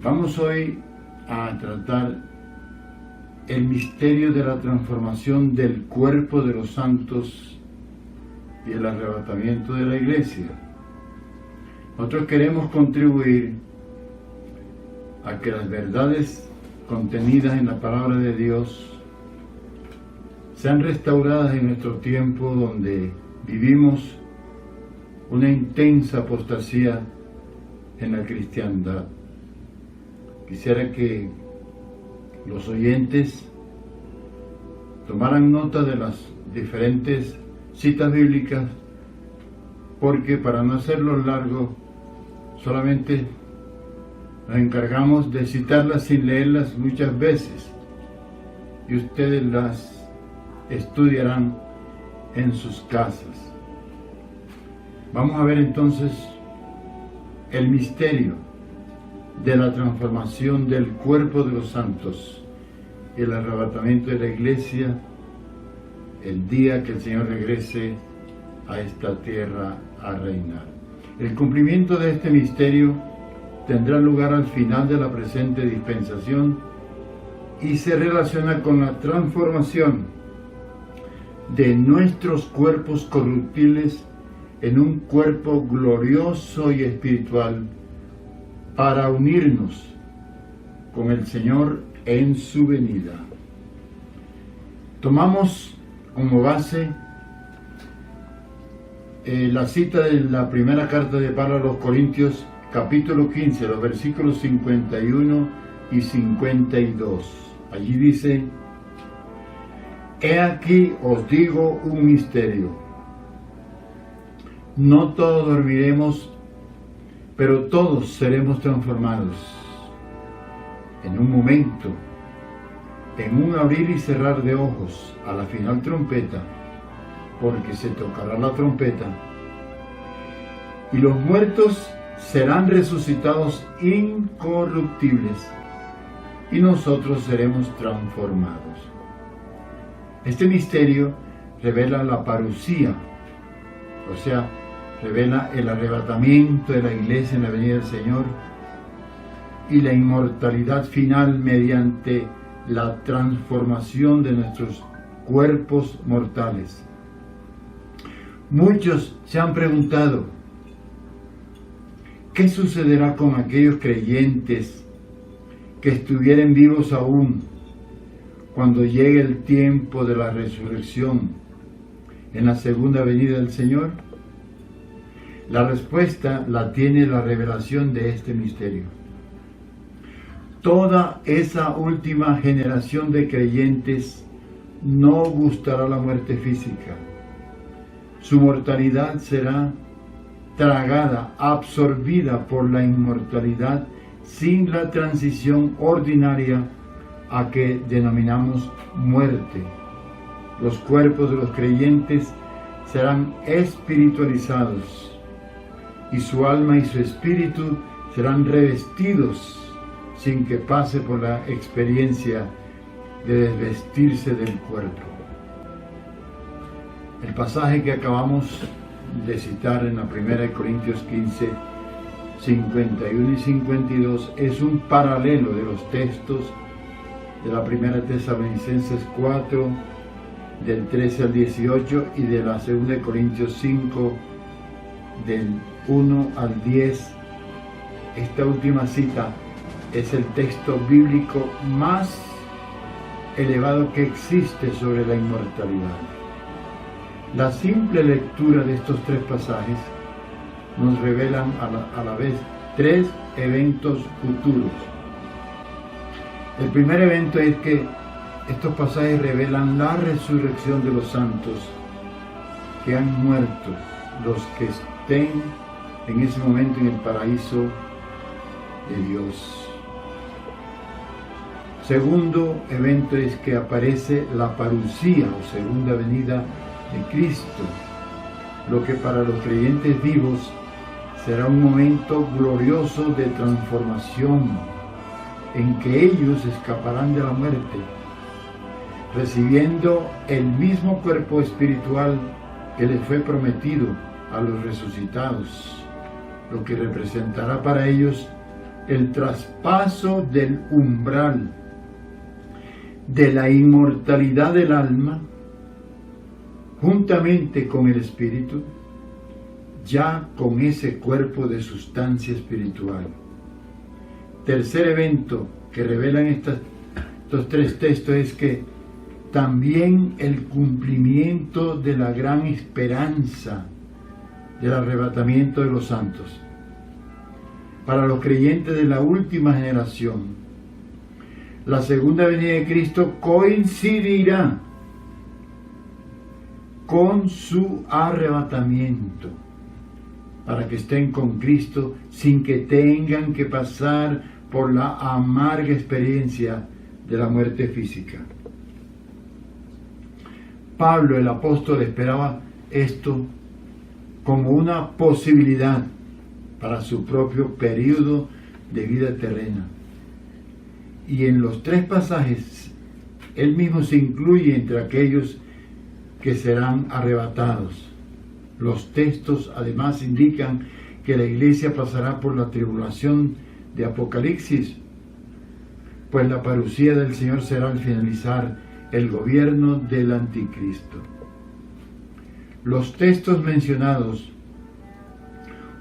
Vamos hoy a tratar el misterio de la transformación del cuerpo de los santos y el arrebatamiento de la iglesia. Nosotros queremos contribuir a que las verdades contenidas en la palabra de Dios sean restauradas en nuestro tiempo donde vivimos una intensa apostasía en la cristiandad. Quisiera que los oyentes tomaran nota de las diferentes citas bíblicas, porque para no hacerlo largo, solamente nos encargamos de citarlas sin leerlas muchas veces, y ustedes las estudiarán en sus casas. Vamos a ver entonces el misterio de la transformación del cuerpo de los santos y el arrebatamiento de la iglesia el día que el Señor regrese a esta tierra a reinar. El cumplimiento de este misterio tendrá lugar al final de la presente dispensación y se relaciona con la transformación de nuestros cuerpos corruptibles en un cuerpo glorioso y espiritual para unirnos con el Señor en su venida. Tomamos como base la cita de la primera carta de Pablo a los Corintios, capítulo 15, los versículos 51 y 52. Allí dice: He aquí os digo un misterio. No todos dormiremos, pero todos seremos transformados. En un momento, en un abrir y cerrar de ojos, a la final trompeta, porque se tocará la trompeta, y los muertos serán resucitados incorruptibles, y nosotros seremos transformados. Este misterio revela la parusía, o sea, revela el arrebatamiento de la iglesia en la venida del Señor y la inmortalidad final mediante la transformación de nuestros cuerpos mortales. Muchos se han preguntado, ¿qué sucederá con aquellos creyentes que estuvieren vivos aún cuando llegue el tiempo de la resurrección en la segunda venida del Señor? La respuesta la tiene la revelación de este misterio. Toda esa última generación de creyentes no gustará la muerte física. Su mortalidad será tragada, absorbida por la inmortalidad sin la transición ordinaria a que denominamos muerte. Los cuerpos de los creyentes serán espiritualizados y su alma y su espíritu serán revestidos sin que pase por la experiencia de desvestirse del cuerpo. El pasaje que acabamos de citar en la 1 Corintios 15, 51 y 52 es un paralelo de los textos de la 1 Tesalonicenses 4, del 13 al 18, y de la 2 Corintios 5, del 1 al 10. Esta última cita es el texto bíblico más elevado que existe sobre la inmortalidad. La simple lectura de estos tres pasajes nos revelan a la vez tres eventos futuros. El primer evento es que estos pasajes revelan la resurrección de los santos que han muerto, los que estén en ese momento en el paraíso de Dios. Segundo evento es que aparece la parusía o segunda venida de Cristo, lo que para los creyentes vivos será un momento glorioso de transformación en que ellos escaparán de la muerte, recibiendo el mismo cuerpo espiritual que les fue prometido a los resucitados, lo que representará para ellos el traspaso del umbral de la inmortalidad del alma, juntamente con el espíritu, ya con ese cuerpo de sustancia espiritual. Tercer evento que revelan estos tres textos es que también el cumplimiento de la gran esperanza del arrebatamiento de los santos. Para los creyentes de la última generación, la segunda venida de Cristo coincidirá con su arrebatamiento, para que estén con Cristo sin que tengan que pasar por la amarga experiencia de la muerte física. Pablo, el apóstol, esperaba esto como una posibilidad para su propio período de vida terrena. Y en los tres pasajes, él mismo se incluye entre aquellos que serán arrebatados. Los textos además indican que la iglesia pasará por la tribulación de Apocalipsis, pues la parucía del Señor será al finalizar el gobierno del anticristo. Los textos mencionados,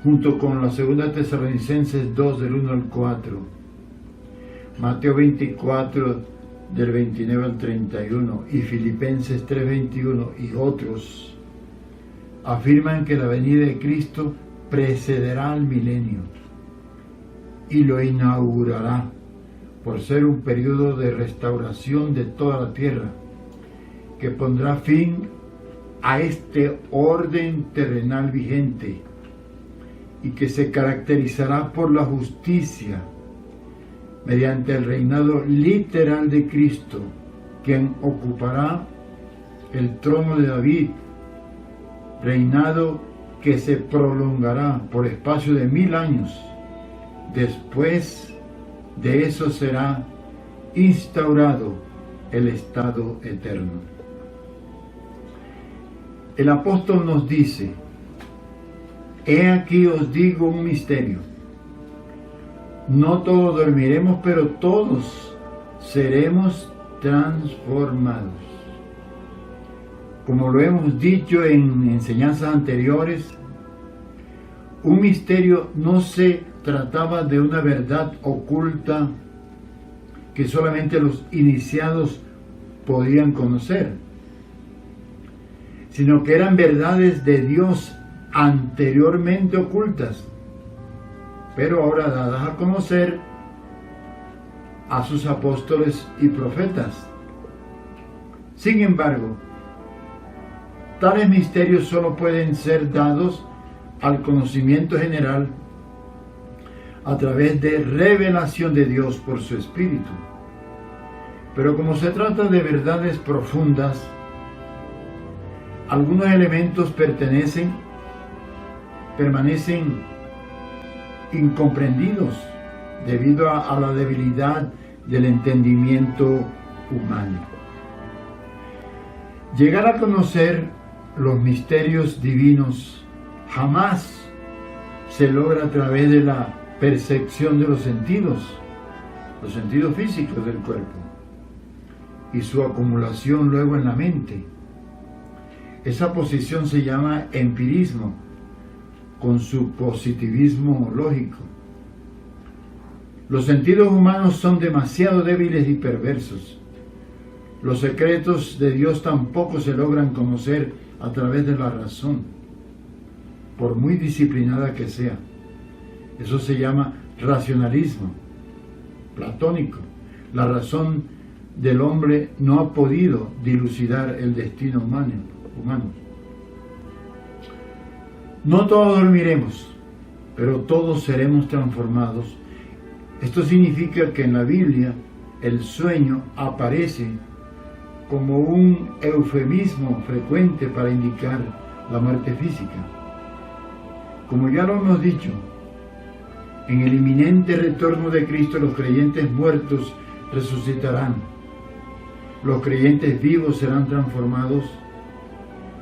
junto con la segunda Tesalonicenses 2 del 1 al 4, Mateo 24 del 29 al 31 y Filipenses 3:21 y otros, afirman que la venida de Cristo precederá al milenio y lo inaugurará por ser un periodo de restauración de toda la tierra que pondrá fin a este orden terrenal vigente y que se caracterizará por la justicia mediante el reinado literal de Cristo, quien ocupará el trono de David, reinado que se prolongará por espacio de 1000 años. Después de eso será instaurado el estado eterno. El apóstol nos dice: he aquí os digo un misterio. No todos dormiremos, pero todos seremos transformados. Como lo hemos dicho en enseñanzas anteriores, un misterio no se trataba de una verdad oculta que solamente los iniciados podían conocer, sino que eran verdades de Dios anteriormente ocultas, pero ahora dadas a conocer a sus apóstoles y profetas. Sin embargo, tales misterios solo pueden ser dados al conocimiento general a través de revelación de Dios por su Espíritu. Pero como se trata de verdades profundas, algunos elementos permanecen incomprendidos debido a la debilidad del entendimiento humano. Llegar a conocer los misterios divinos jamás se logra a través de la percepción de los sentidos físicos del cuerpo y su acumulación luego en la mente. Esa posición se llama empirismo, con su positivismo lógico. Los sentidos humanos son demasiado débiles y perversos. Los secretos de Dios tampoco se logran conocer a través de la razón, por muy disciplinada que sea. Eso se llama racionalismo platónico. La razón del hombre no ha podido dilucidar el destino humano. No todos dormiremos, pero todos seremos transformados. Esto significa que en la Biblia el sueño aparece como un eufemismo frecuente para indicar la muerte física. Como ya lo hemos dicho, en el inminente retorno de Cristo los creyentes muertos resucitarán. Los creyentes vivos serán transformados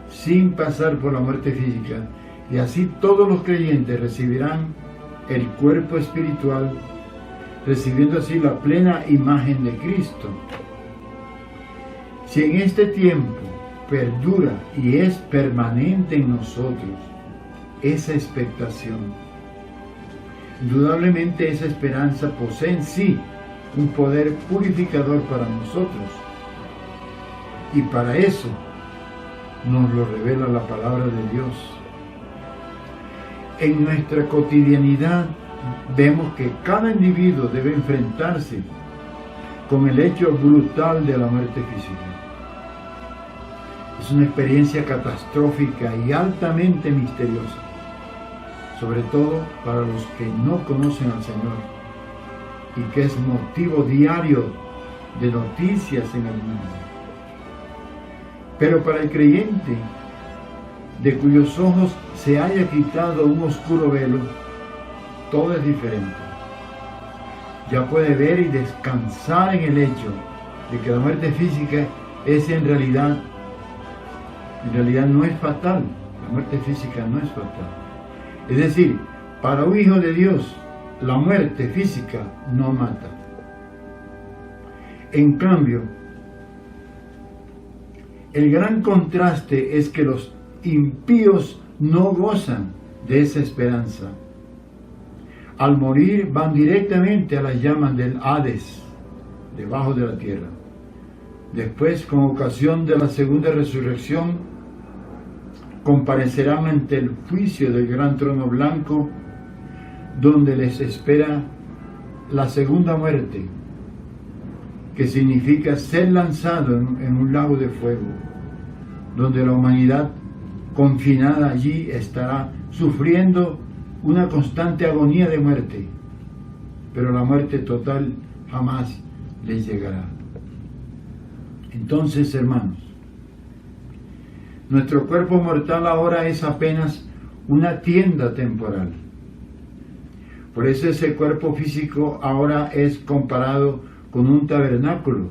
sin pasar por la muerte física, y así todos los creyentes recibirán el cuerpo espiritual recibiendo así la plena imagen de Cristo. Si en este tiempo perdura y es permanente en nosotros esa expectación, indudablemente esa esperanza posee en sí un poder purificador para nosotros. Y para eso nos lo revela la palabra de Dios. En nuestra cotidianidad vemos que cada individuo debe enfrentarse con el hecho brutal de la muerte física. Es una experiencia catastrófica y altamente misteriosa, sobre todo para los que no conocen al Señor, y que es motivo diario de noticias en el mundo. Pero para el creyente, de cuyos ojos se haya quitado un oscuro velo, todo es diferente. Ya puede ver y descansar en el hecho de que la muerte física es en realidad no es fatal. La muerte física no es fatal. Es decir, para un hijo de Dios, la muerte física no mata. En cambio, el gran contraste es que los impíos no gozan de esa esperanza. Al morir van directamente a las llamas del Hades, debajo de la tierra. Después, con ocasión de la segunda resurrección, comparecerán ante el juicio del gran trono blanco, donde les espera la segunda muerte, que significa ser lanzado en un lago de fuego, donde la humanidad confinada allí estará sufriendo una constante agonía de muerte, pero la muerte total jamás les llegará. Entonces, hermanos, nuestro cuerpo mortal ahora es apenas una tienda temporal. Por eso ese cuerpo físico ahora es comparado con un tabernáculo.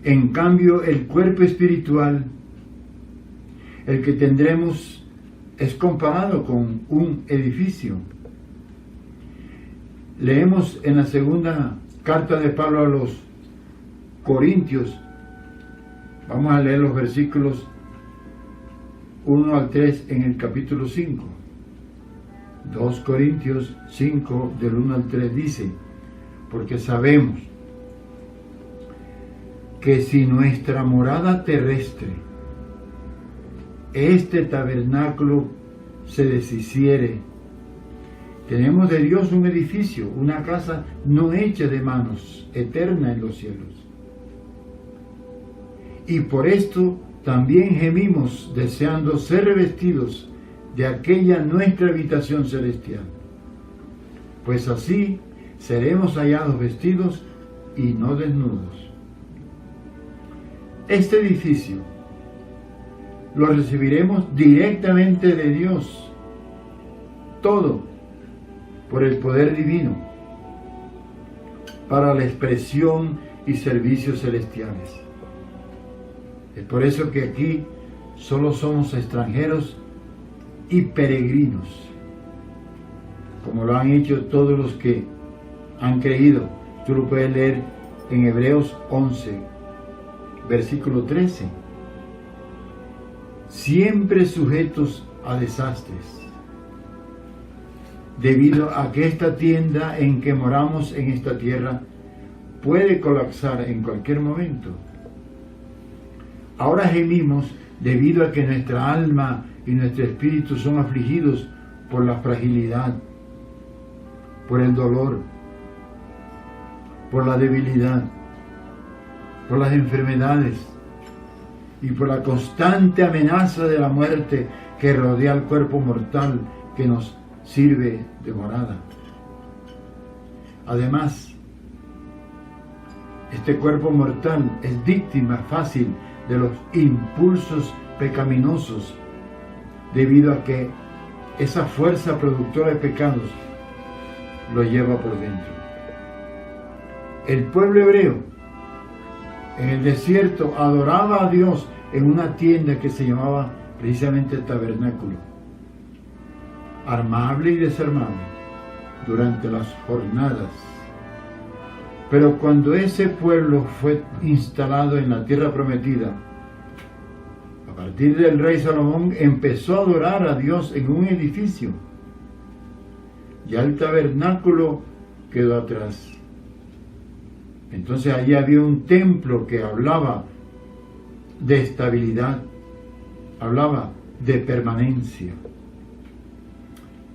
En cambio, el cuerpo espiritual, el que tendremos, es comparado con un edificio. Leemos en la segunda carta de Pablo a los Corintios, vamos a leer los versículos 1 al 3 en el capítulo 5. 2 Corintios 5, del 1 al 3 dice: porque sabemos que si nuestra morada terrestre, este tabernáculo, se deshiciere, tenemos de Dios un edificio, una casa no hecha de manos, eterna en los cielos. Y por esto también gemimos, deseando ser revestidos de aquella nuestra habitación celestial, pues así seremos hallados vestidos y no desnudos. Este edificio lo recibiremos directamente de Dios, todo por el poder divino, para la expresión y servicios celestiales. Es por eso que aquí solo somos extranjeros y peregrinos, como lo han hecho todos los que han creído. Tú lo puedes leer en Hebreos 11, versículo 13. Siempre sujetos a desastres, debido a que esta tienda en que moramos en esta tierra puede colapsar en cualquier momento. Ahora gemimos debido a que nuestra alma y nuestro espíritu son afligidos por la fragilidad, por el dolor, por la debilidad, por las enfermedades y por la constante amenaza de la muerte que rodea al cuerpo mortal que nos sirve de morada. Además, este cuerpo mortal es víctima fácil de los impulsos pecaminosos, debido a que esa fuerza productora de pecados lo lleva por dentro. El pueblo hebreo en el desierto adoraba a Dios en una tienda que se llamaba precisamente el tabernáculo, armable y desarmable. durante las jornadas. Pero cuando ese pueblo fue instalado en la tierra prometida, a partir del rey Salomón empezó a adorar a Dios en un edificio. Ya el tabernáculo quedó atrás. Entonces allí había un templo que hablaba de estabilidad, hablaba de permanencia.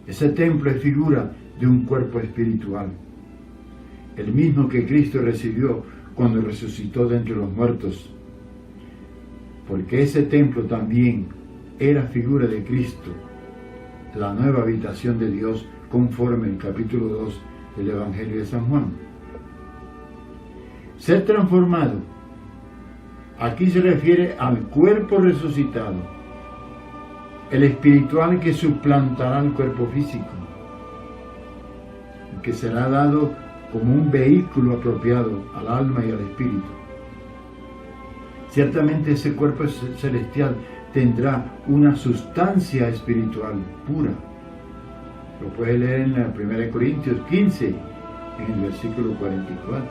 Ese templo es figura de un cuerpo espiritual, el mismo que Cristo recibió cuando resucitó de entre los muertos, porque ese templo también era figura de Cristo, la nueva habitación de Dios, conforme el capítulo 2 del Evangelio de San Juan. Ser transformado, aquí se refiere al cuerpo resucitado, el espiritual que suplantará al cuerpo físico, que será dado como un vehículo apropiado al alma y al espíritu. Ciertamente ese cuerpo celestial tendrá una sustancia espiritual pura. Lo puede leer en la 1 Corintios 15, en el versículo 44.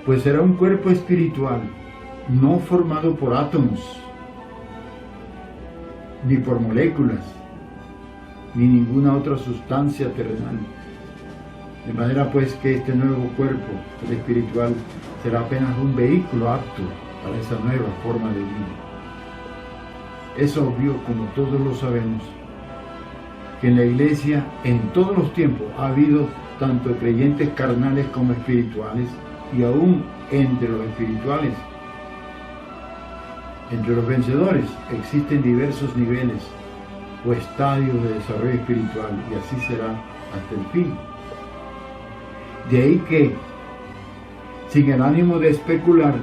Pues será un cuerpo espiritual, no formado por átomos, ni por moléculas, ni ninguna otra sustancia terrenal. De manera pues que este nuevo cuerpo, el espiritual, será apenas un vehículo apto para esa nueva forma de vida. Es obvio, como todos lo sabemos, que en la Iglesia en todos los tiempos ha habido tanto creyentes carnales como espirituales, y aún entre los espirituales, entre los vencedores, existen diversos niveles o estadios de desarrollo espiritual, y así será hasta el fin. De ahí que, sin el ánimo de especular,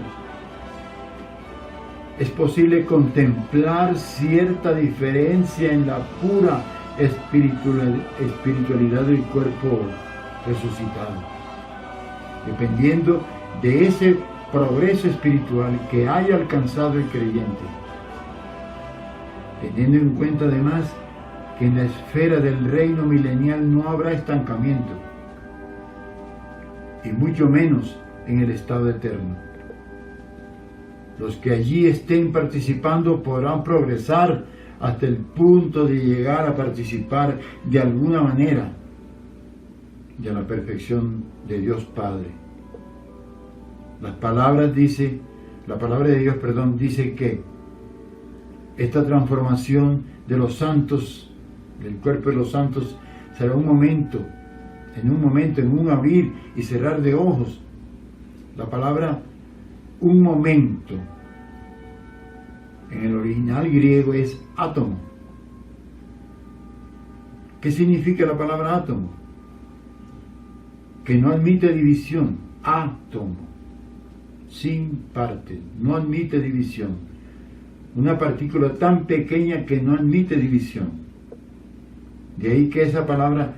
es posible contemplar cierta diferencia en la pura espiritualidad del cuerpo resucitado, dependiendo de ese progreso espiritual que haya alcanzado el creyente, teniendo en cuenta además que en la esfera del reino milenial no habrá estancamiento, y mucho menos en el estado eterno. Los que allí estén participando podrán progresar hasta el punto de llegar a participar de alguna manera de la perfección de Dios Padre. La palabra de Dios, dice que esta transformación de los santos, del cuerpo de los santos, será en un abrir y cerrar de ojos. La palabra un momento en el original griego es átomo. ¿Qué significa la palabra átomo? Que no admite división. Átomo, sin parte, no admite división. Una partícula tan pequeña que no admite división. De ahí que esa palabra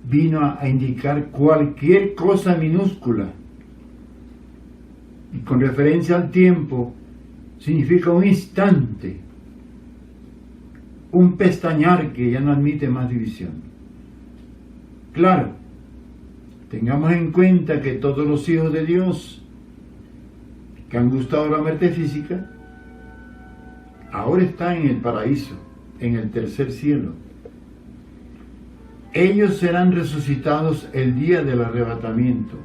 vino a indicar cualquier cosa minúscula. Y con referencia al tiempo, significa un instante, un pestañear que ya no admite más división. Claro, tengamos en cuenta que todos los hijos de Dios que han gustado la muerte física, ahora están en el paraíso, en el tercer cielo. Ellos serán resucitados el día del arrebatamiento.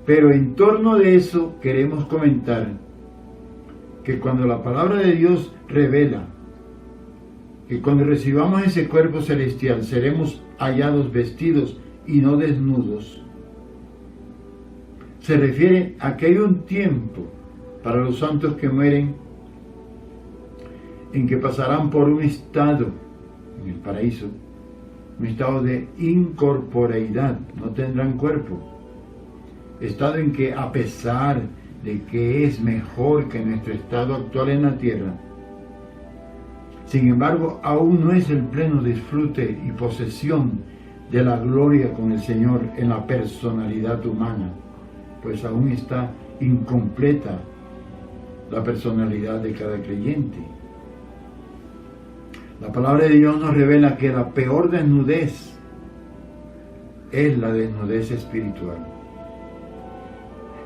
Pero en torno de eso queremos comentar que cuando la palabra de Dios revela que cuando recibamos ese cuerpo celestial seremos hallados vestidos y no desnudos, se refiere a que hay un tiempo para los santos que mueren en que pasarán por un estado en el paraíso, un estado de incorporeidad, no tendrán cuerpo, estado en que, a pesar de que es mejor que nuestro estado actual en la tierra, sin embargo aún no es el pleno disfrute y posesión de la gloria con el Señor en la personalidad humana, pues aún está incompleta la personalidad de cada creyente. La palabra de Dios nos revela que la peor desnudez es la desnudez espiritual.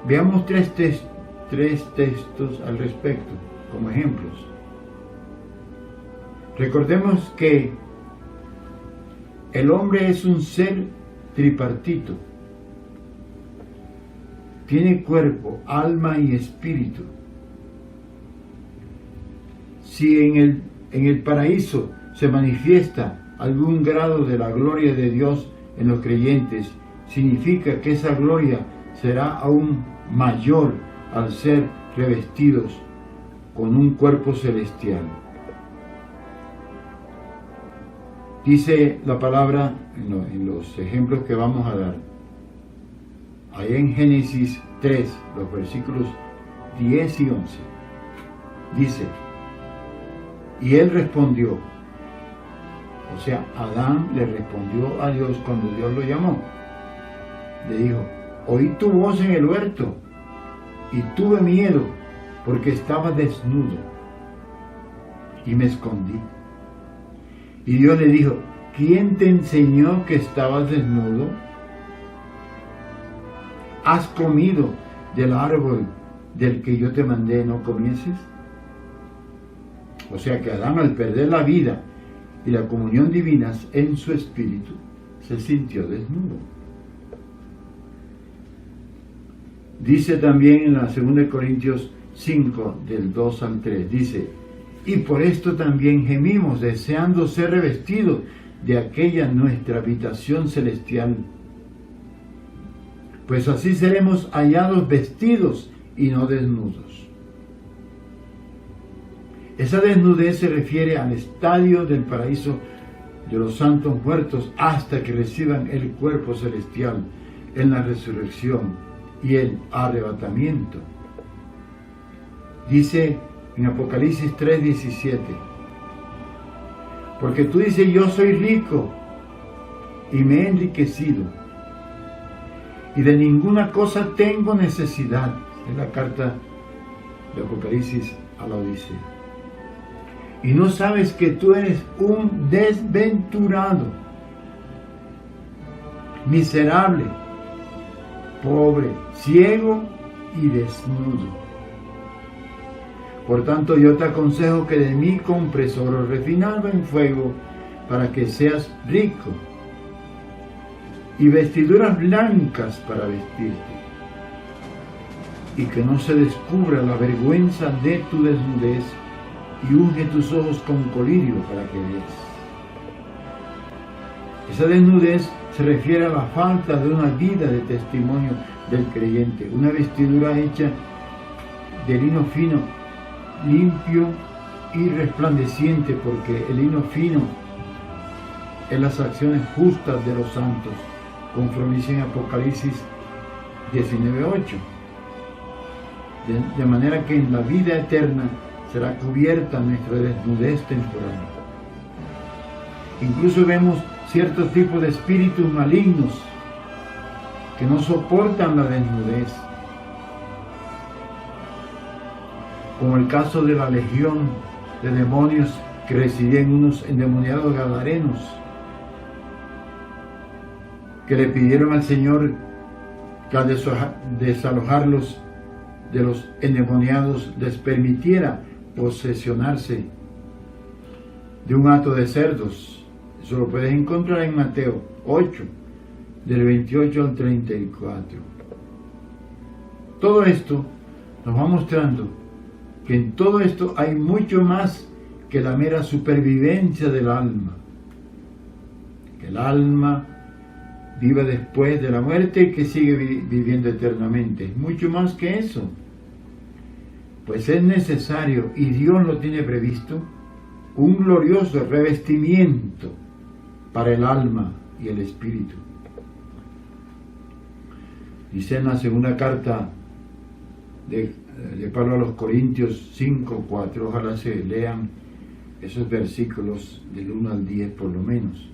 Veamos tres textos al respecto, como ejemplos. Recordemos que el hombre es un ser tripartito. Tiene cuerpo, alma y espíritu. Si en el paraíso se manifiesta algún grado de la gloria de Dios en los creyentes, significa que esa gloria será aún mayor al ser revestidos con un cuerpo celestial. Dice la palabra en los ejemplos que vamos a dar, ahí en Génesis 3, los versículos 10 y 11, dice: y él respondió, o sea, Adán le respondió a Dios cuando Dios lo llamó. Le dijo: oí tu voz en el huerto y tuve miedo porque estaba desnudo y me escondí. Y Dios le dijo: ¿quién te enseñó que estabas desnudo? ¿Has comido del árbol del que yo te mandé no comieses? O sea que Adán, al perder la vida y la comunión divinas en su espíritu, se sintió desnudo. Dice también en la 2 Corintios 5, del 2 al 3, dice: y por esto también gemimos, deseando ser revestidos de aquella nuestra habitación celestial, pues así seremos hallados vestidos y no desnudos. Esa desnudez se refiere al estadio del paraíso de los santos muertos hasta que reciban el cuerpo celestial en la resurrección y el arrebatamiento. Dice en Apocalipsis 3:17, porque tú dices: yo soy rico y me he enriquecido y de ninguna cosa tengo necesidad. Es la carta de Apocalipsis a la Odisea. Y no sabes que tú eres un desventurado, miserable, pobre, ciego y desnudo. Por tanto, yo te aconsejo que de mí compres oro refinado en fuego para que seas rico, y vestiduras blancas para vestirte, y que no se descubra la vergüenza de tu desnudez, y unge tus ojos con colirio para que veas. Esa desnudez se refiere a la falta de una vida de testimonio del creyente, una vestidura hecha de lino fino, limpio y resplandeciente, porque el lino fino es las acciones justas de los santos, conforme dice en Apocalipsis 19:8. De manera que en la vida eterna será cubierta nuestra desnudez temporal. Incluso vemos ciertos tipos de espíritus malignos que no soportan la desnudez, como el caso de la legión de demonios que residía en unos endemoniados gadarenos, que le pidieron al Señor que al desalojarlos de los endemoniados les permitiera posesionarse de un hato de cerdos. Eso lo puedes encontrar en Mateo 8, del 28 al 34. Todo esto nos va mostrando que en todo esto hay mucho más que la mera supervivencia del alma. Que el alma viva después de la muerte y que sigue viviendo eternamente. Es mucho más que eso. Pues es necesario, y Dios lo tiene previsto, un glorioso revestimiento para el alma y el espíritu. Dice en la segunda carta de Pablo a los Corintios 5:4, ojalá se lean esos versículos del 1 al 10 por lo menos.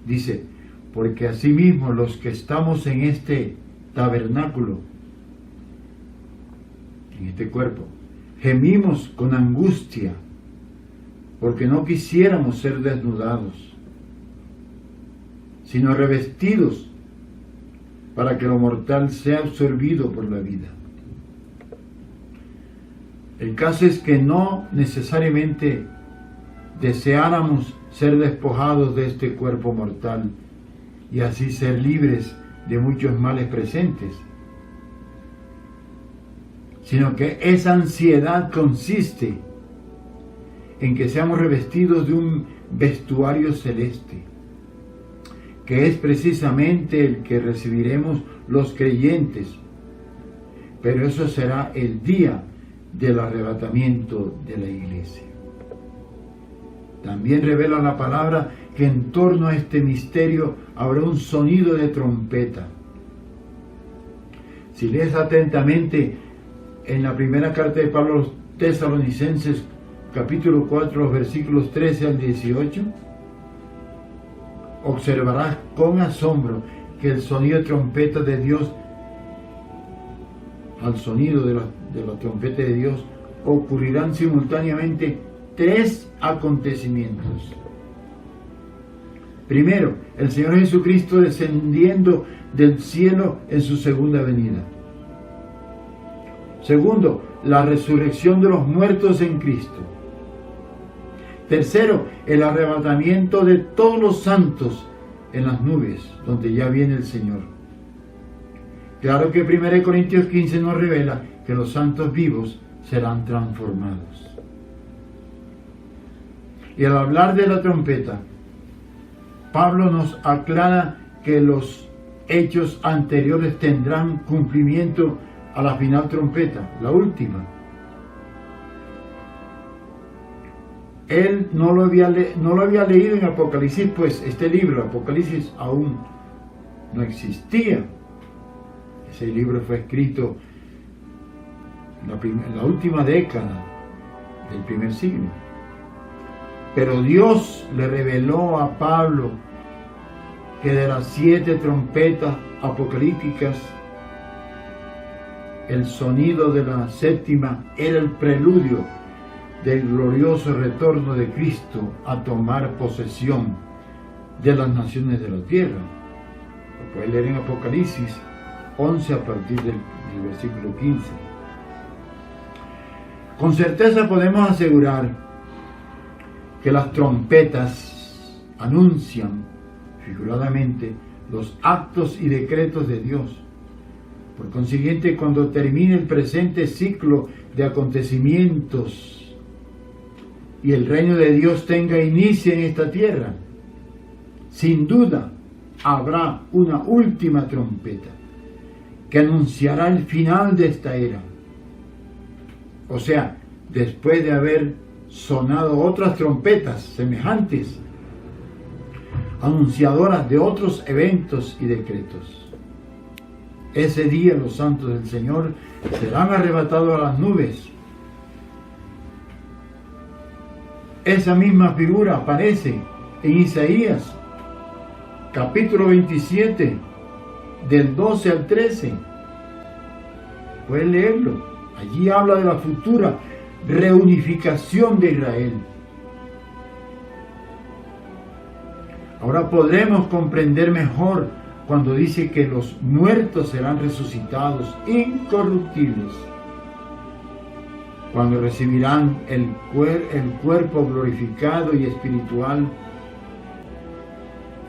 Dice: porque asimismo los que estamos en este tabernáculo, en este cuerpo, gemimos con angustia porque no quisiéramos ser desnudados, sino revestidos para que lo mortal sea absorbido por la vida. El caso es que no necesariamente deseáramos ser despojados de este cuerpo mortal y así ser libres de muchos males presentes, sino que esa ansiedad consiste en que seamos revestidos de un vestuario celeste, que es precisamente el que recibiremos los creyentes, pero eso será el día del arrebatamiento de la iglesia. También revela la palabra que en torno a este misterio habrá un sonido de trompeta. Si lees atentamente en la primera carta de Pablo a los Tesalonicenses, capítulo 4, los versículos 13 al 18, observarás con asombro que el sonido de trompeta de Dios, al sonido de la trompeta de Dios, ocurrirán simultáneamente 3 acontecimientos. Primero, el Señor Jesucristo descendiendo del cielo en su segunda venida. Segundo, la resurrección de los muertos en Cristo. Tercero, el arrebatamiento de todos los santos en las nubes, donde ya viene el Señor. Claro que 1 Corintios 15 nos revela que los santos vivos serán transformados. Y al hablar de la trompeta, Pablo nos aclara que los hechos anteriores tendrán cumplimiento a la final trompeta, la última. Él no lo había leído en Apocalipsis, pues este libro, Apocalipsis, aún no existía. Ese libro fue escrito en la última década del primer siglo. Pero Dios le reveló a Pablo que de las 7 trompetas apocalípticas, el sonido de la 7ª era el preludio del glorioso retorno de Cristo a tomar posesión de las naciones de la tierra. Lo puedes leer en Apocalipsis 11 a partir del versículo 15. Con certeza podemos asegurar que las trompetas anuncian figuradamente los actos y decretos de Dios. Por consiguiente, cuando termine el presente ciclo de acontecimientos y el reino de Dios tenga inicio en esta tierra, sin duda habrá una última trompeta que anunciará el final de esta era. O sea, después de haber sonado otras trompetas semejantes, anunciadoras de otros eventos y decretos. Ese día los santos del Señor serán arrebatados a las nubes. Esa misma figura aparece en Isaías, capítulo 27, del 12 al 13. Pueden leerlo. Allí habla de la futura reunificación de Israel. Ahora podremos comprender mejor cuando dice que los muertos serán resucitados incorruptibles, cuando recibirán el cuerpo glorificado y espiritual.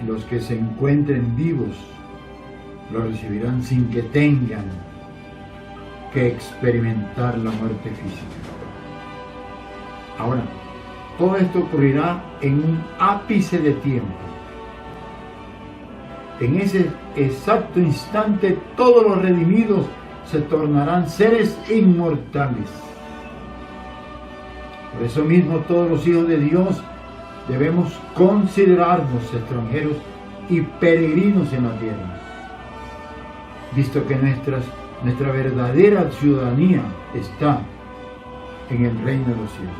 Los que se encuentren vivos lo recibirán sin que tengan que experimentar la muerte física. Ahora, todo esto ocurrirá en un ápice de tiempo. En ese exacto instante, todos los redimidos se tornarán seres inmortales. Por eso mismo, todos los hijos de Dios debemos considerarnos extranjeros y peregrinos en la tierra, visto que nuestra verdadera ciudadanía está en el reino de los cielos.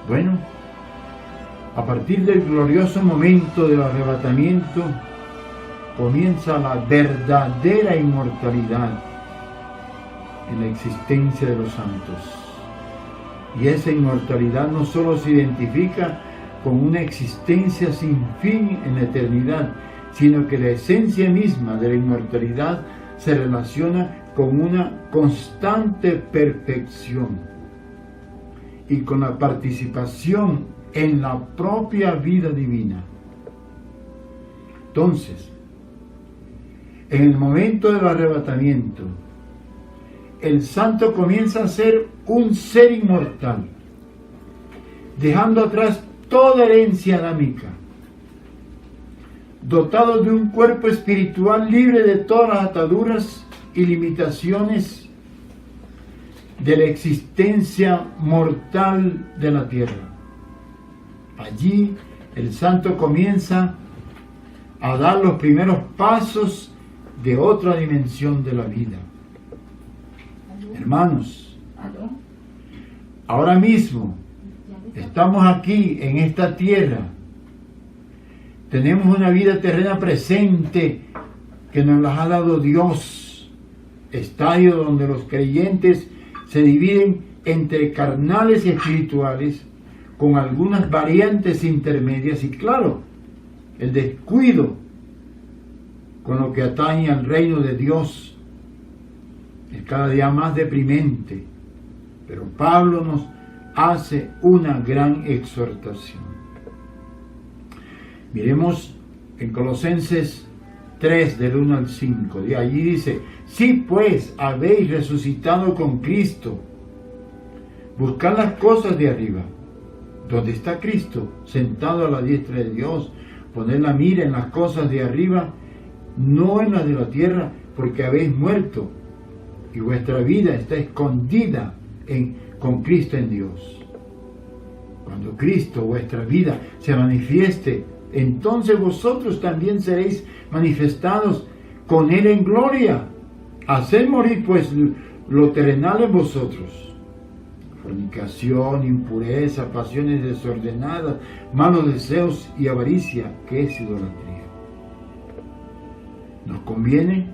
Bueno, a partir del glorioso momento del arrebatamiento, comienza la verdadera inmortalidad en la existencia de los santos. Y esa inmortalidad no solo se identifica con una existencia sin fin en la eternidad, sino que la esencia misma de la inmortalidad se relaciona con una constante perfección y con la participación en la propia vida divina. Entonces, en el momento del arrebatamiento, el santo comienza a ser un ser inmortal, dejando atrás toda herencia adámica, dotado de un cuerpo espiritual libre de todas las ataduras y limitaciones de la existencia mortal de la tierra. Allí el santo comienza a dar los primeros pasos de otra dimensión de la vida. Hermanos, ahora mismo estamos aquí en esta tierra. Tenemos una vida terrena presente que nos la ha dado Dios. Estadio donde los creyentes se dividen entre carnales y espirituales, con algunas variantes intermedias y, claro, el descuido con lo que atañe al reino de Dios es cada día más deprimente. Pero Pablo nos hace una gran exhortación. Miremos en Colosenses 3, del 1 al 5. De allí dice: si pues habéis resucitado con Cristo, buscad las cosas de arriba, donde está Cristo, sentado a la diestra de Dios. Poned la mira en las cosas de arriba, no en las de la tierra, porque habéis muerto, y vuestra vida está escondida con Cristo en Dios. Cuando Cristo, vuestra vida, se manifieste, entonces vosotros también seréis manifestados con Él en gloria. Haced morir pues lo terrenal en vosotros: fornicación, impureza, pasiones desordenadas, malos deseos y avaricia, que es idolatría. Nos conviene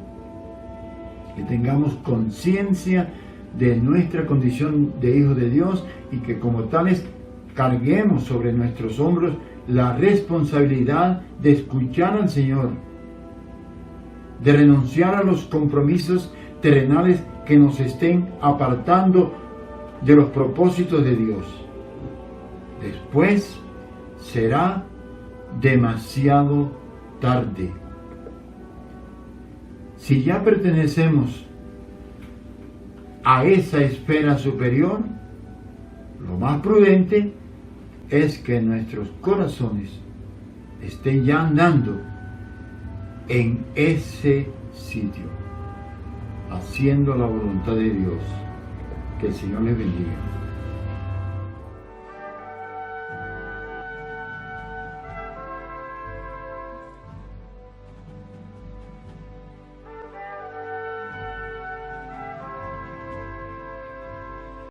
que tengamos conciencia de nuestra condición de hijos de Dios y que como tales carguemos sobre nuestros hombros la responsabilidad de escuchar al Señor, de renunciar a los compromisos terrenales que nos estén apartando de los propósitos de Dios. Después será demasiado tarde. Si ya pertenecemos a esa esfera superior, lo más prudente es que nuestros corazones estén ya andando en ese sitio, haciendo la voluntad de Dios. Que el Señor les bendiga.